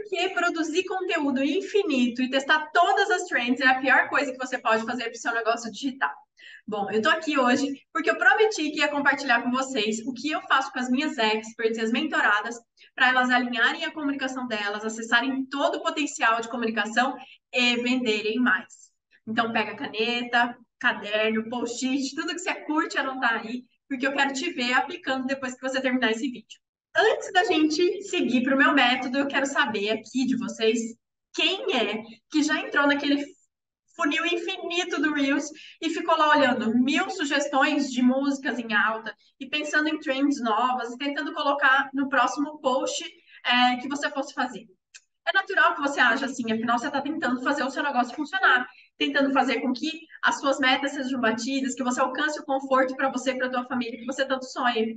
Porque produzir conteúdo infinito e testar todas as trends é a pior coisa que você pode fazer para o seu negócio digital. Bom, eu tô aqui hoje porque eu prometi que ia compartilhar com vocês o que eu faço com as minhas experts e as mentoradas para elas alinharem a comunicação delas, acessarem todo o potencial de comunicação e venderem mais. Então pega caneta, caderno, post-it, tudo que você curte anotar aí, porque eu quero te ver aplicando depois que você terminar esse vídeo. Antes da gente seguir para o meu método, eu quero saber aqui de vocês quem é que já entrou naquele funil infinito do Reels e ficou lá olhando 1.000 sugestões de músicas em alta e pensando em trends novas e tentando colocar no próximo post que você fosse fazer. É natural que você ache assim, afinal você está tentando fazer o seu negócio funcionar, tentando fazer com que as suas metas sejam batidas, que você alcance o conforto para você e para a tua família que você tanto sonha.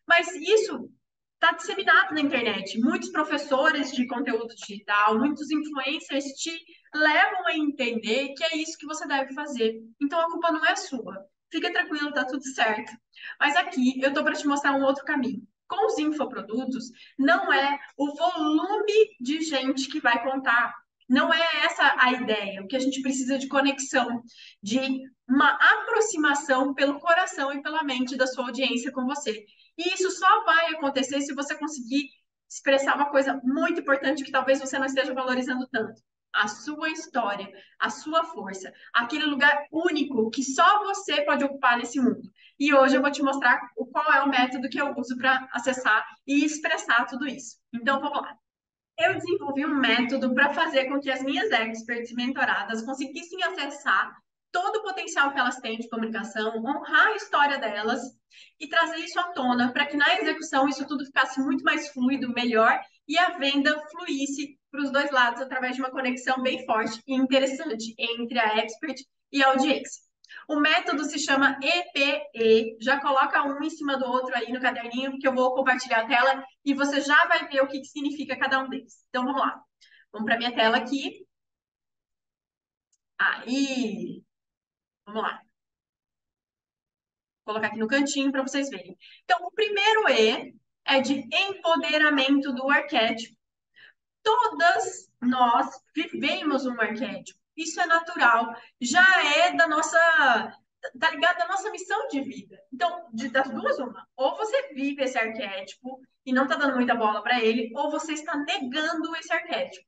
Mas isso está disseminado na internet. Muitos professores de conteúdo digital, muitos influencers te levam a entender que é isso que você deve fazer. Então a culpa não é sua. Fica tranquilo, tá tudo certo. Mas aqui eu tô para te mostrar um outro caminho. Com os infoprodutos, não é o volume de gente que vai contar. Não é essa a ideia. O que a gente precisa de conexão, de uma aproximação pelo coração e pela mente da sua audiência com você. E isso só vai acontecer se você conseguir expressar uma coisa muito importante que talvez você não esteja valorizando tanto. A sua história, a sua força, aquele lugar único que só você pode ocupar nesse mundo. E hoje eu vou te mostrar qual é o método que eu uso para acessar e expressar tudo isso. Então vamos lá. Eu desenvolvi um método para fazer com que as minhas experts mentoradas conseguissem acessar todo o potencial que elas têm de comunicação, honrar a história delas e trazer isso à tona para que na execução isso tudo ficasse muito mais fluido, melhor e a venda fluísse para os dois lados através de uma conexão bem forte e interessante entre a expert e a audiência. O método se chama EPE. Já coloca um em cima do outro aí no caderninho, que eu vou compartilhar a tela e você já vai ver o que significa cada um deles. Então, vamos lá. Vamos para minha tela aqui. Aí, vamos lá. Vou colocar aqui no cantinho para vocês verem. Então, o primeiro E é de empoderamento do arquétipo. Todas nós vivemos um arquétipo. Isso é natural. Já é da nossa, tá ligado à nossa missão de vida. Então, das duas, uma. Ou você vive esse arquétipo e não tá dando muita bola para ele, ou você está negando esse arquétipo.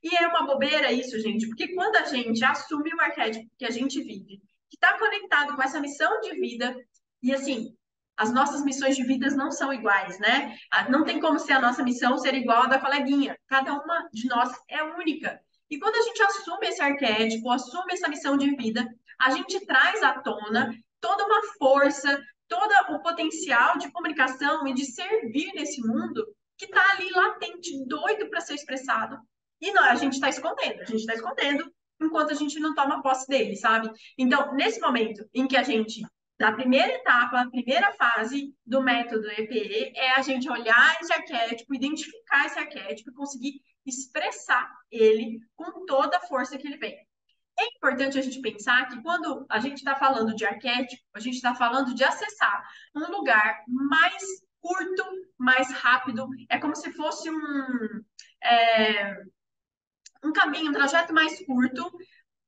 E é uma bobeira isso, gente, porque quando a gente assume o arquétipo que a gente vive, que está conectado com essa missão de vida, e assim, as nossas missões de vida não são iguais, né? Não tem como ser a nossa missão ser igual à da coleguinha. Cada uma de nós é única. E quando a gente assume esse arquétipo, assume essa missão de vida, a gente traz à tona toda uma força, todo o potencial de comunicação e de servir nesse mundo que está ali latente, doido para ser expressado. E não, a gente está escondendo enquanto a gente não toma posse dele, sabe? Então, nesse momento em que a gente, na primeira etapa, a primeira fase do método EPE, é a gente olhar esse arquétipo, identificar esse arquétipo e conseguir expressar ele com toda a força que ele vem. É importante a gente pensar que quando a gente está falando de arquétipo, a gente está falando de acessar um lugar mais curto, mais rápido. É como se fosse é, um caminho, um trajeto mais curto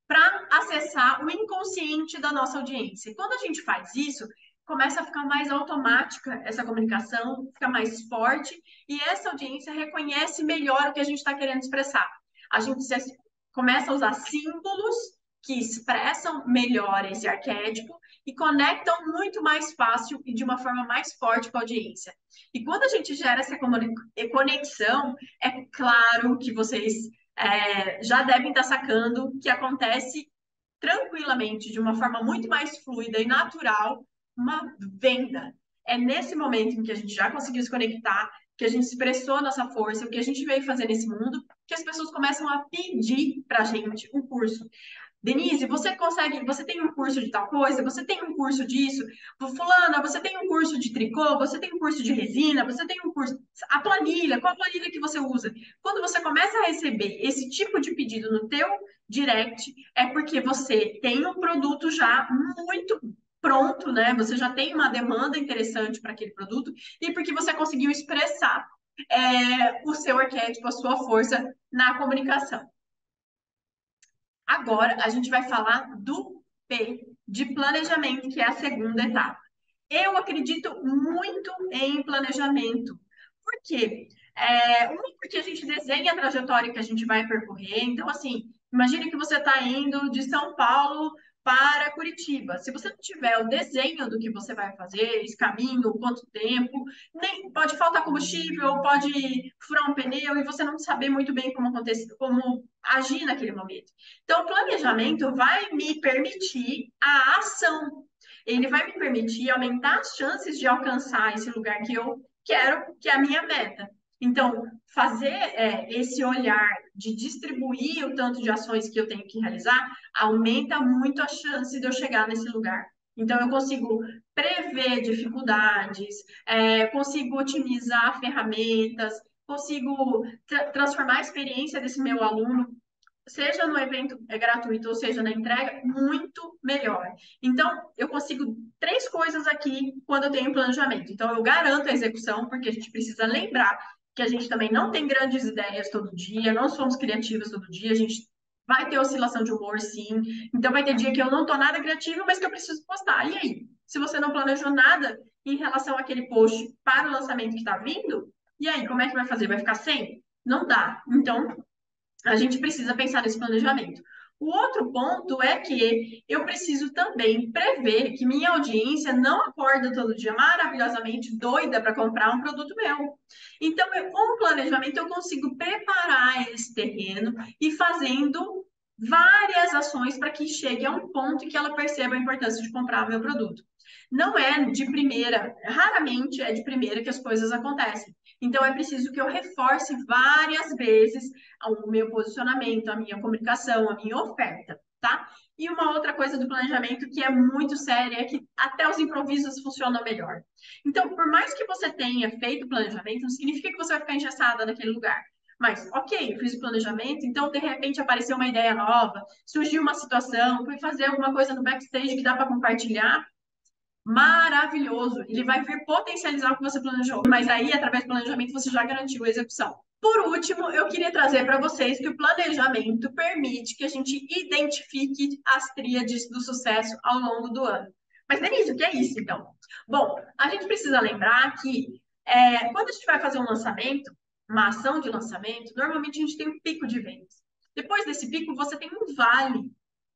para acessar o inconsciente da nossa audiência. E quando a gente faz isso, começa a ficar mais automática essa comunicação, fica mais forte e essa audiência reconhece melhor o que a gente está querendo expressar. A gente começa a usar símbolos que expressam melhor esse arquétipo e conectam muito mais fácil e de uma forma mais forte com a audiência. E quando a gente gera essa conexão, é claro que vocês já devem estar sacando que acontece tranquilamente, de uma forma muito mais fluida e natural, uma venda. É nesse momento em que a gente já conseguiu se conectar, que a gente expressou a nossa força, o que a gente veio fazer nesse mundo, que as pessoas começam a pedir para a gente um curso. Denise, você consegue, você tem um curso de tal coisa, você tem um curso disso, fulana, você tem um curso de tricô, você tem um curso de resina, você tem um curso, a planilha, qual a planilha que você usa? Quando você começa a receber esse tipo de pedido no teu direct, é porque você tem um produto já muito pronto, né? Você já tem uma demanda interessante para aquele produto e porque você conseguiu expressar o seu arquétipo, a sua força na comunicação. Agora, a gente vai falar do P, de planejamento, que é a segunda etapa. Eu acredito muito em planejamento. Por quê? Porque a gente desenha a trajetória que a gente vai percorrer. Então, assim, imagine que você está indo de São Paulo para Curitiba. Se você não tiver o desenho do que você vai fazer, esse caminho, quanto tempo, nem pode faltar combustível, pode furar um pneu e você não saber muito bem como acontecer, como agir naquele momento. Então, o planejamento vai me permitir a ação. Ele vai me permitir aumentar as chances de alcançar esse lugar que eu quero, que é a minha meta. Então, fazer esse olhar de distribuir o tanto de ações que eu tenho que realizar aumenta muito a chance de eu chegar nesse lugar. Então, eu consigo prever dificuldades, consigo otimizar ferramentas, consigo transformar a experiência desse meu aluno, seja no evento gratuito ou seja na entrega, muito melhor. Então, eu consigo três coisas aqui quando eu tenho planejamento. Então, eu garanto a execução, porque a gente precisa lembrar que a gente também não tem grandes ideias todo dia, não somos criativos todo dia, a gente vai ter oscilação de humor, sim. Então, vai ter dia que eu não tô nada criativo, mas que eu preciso postar. E aí? Se você não planejou nada em relação àquele post para o lançamento que está vindo, e aí, como é que vai fazer? Vai ficar sem? Não dá. Então, a gente precisa pensar nesse planejamento. O outro ponto é que eu preciso também prever que minha audiência não acorda todo dia maravilhosamente doida para comprar um produto meu. Então, com o planejamento, eu consigo preparar esse terreno e fazendo várias ações para que chegue a um ponto em que ela perceba a importância de comprar o meu produto. Não é de primeira, raramente é de primeira que as coisas acontecem. Então, é preciso que eu reforce várias vezes o meu posicionamento, a minha comunicação, a minha oferta, tá? E uma outra coisa do planejamento que é muito séria é que até os improvisos funcionam melhor. Então, por mais que você tenha feito o planejamento, não significa que você vai ficar engessada naquele lugar. Mas, ok, eu fiz o planejamento, então de repente apareceu uma ideia nova, surgiu uma situação, fui fazer alguma coisa no backstage que dá para compartilhar, maravilhoso. Ele vai vir potencializar o que você planejou. Mas aí, através do planejamento, você já garantiu a execução. Por último, eu queria trazer para vocês que o planejamento permite que a gente identifique as tríades do sucesso ao longo do ano. Mas, Denise, o que é isso, então? Bom, a gente precisa lembrar que quando a gente vai fazer um lançamento, uma ação de lançamento, normalmente a gente tem um pico de vendas. Depois desse pico, você tem um vale,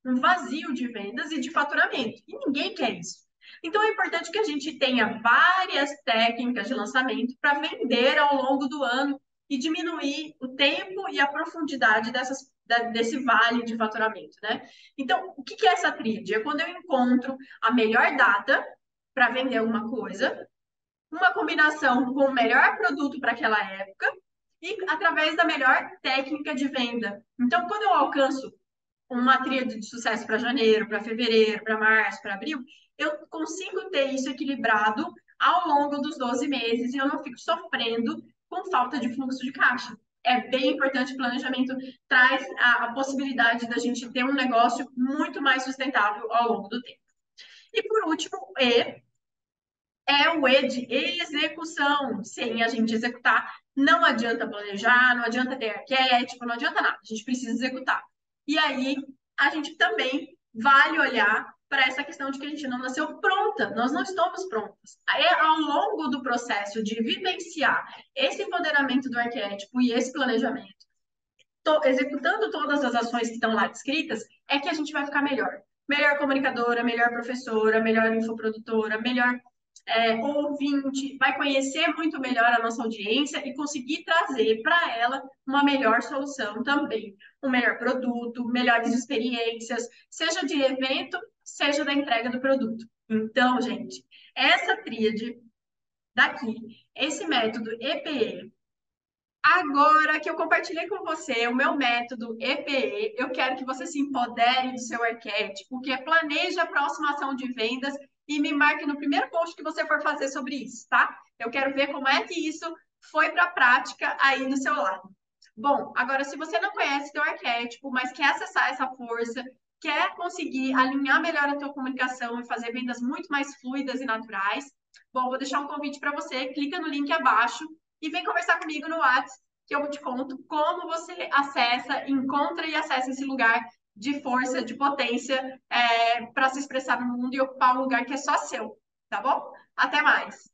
um vazio de vendas e de faturamento. E ninguém quer isso. Então, é importante que a gente tenha várias técnicas de lançamento para vender ao longo do ano e diminuir o tempo e a profundidade desse vale de faturamento, né? Então, o que é essa tríade? É quando eu encontro a melhor data para vender alguma coisa, uma combinação com o melhor produto para aquela época e através da melhor técnica de venda. Então, quando eu alcanço uma tríade de sucesso para janeiro, para fevereiro, para março, para abril, eu consigo ter isso equilibrado ao longo dos 12 meses e eu não fico sofrendo com falta de fluxo de caixa. É bem importante o planejamento, traz a possibilidade da gente ter um negócio muito mais sustentável ao longo do tempo. E por último, é o E de execução. Sem a gente executar, não adianta planejar, não adianta ter arquétipo, não adianta nada. A gente precisa executar. E aí, a gente também vale olhar para essa questão de que a gente não nasceu pronta, nós não estamos prontas. Aí, ao longo do processo de vivenciar esse empoderamento do arquétipo e esse planejamento, executando todas as ações que estão lá descritas, é que a gente vai ficar melhor. Melhor comunicadora, melhor professora, melhor infoprodutora, melhor ouvinte, vai conhecer muito melhor a nossa audiência e conseguir trazer para ela uma melhor solução também. Um melhor produto, melhores experiências, seja de evento, seja da entrega do produto. Então, gente, essa tríade daqui, esse método EPE, agora que eu compartilhei com você o meu método EPE, eu quero que você se empodere do seu arquétipo, que planeje a próxima ação de vendas e me marque no primeiro post que você for fazer sobre isso, tá? Eu quero ver como é que isso foi para a prática aí do seu lado. Bom, agora, se você não conhece seu arquétipo, mas quer acessar essa força, quer conseguir alinhar melhor a tua comunicação e fazer vendas muito mais fluidas e naturais, bom, vou deixar um convite para você, clica no link abaixo e vem conversar comigo no WhatsApp, que eu te conto como você acessa, encontra e acessa esse lugar de força, de potência, para se expressar no mundo e ocupar um lugar que é só seu, tá bom? Até mais!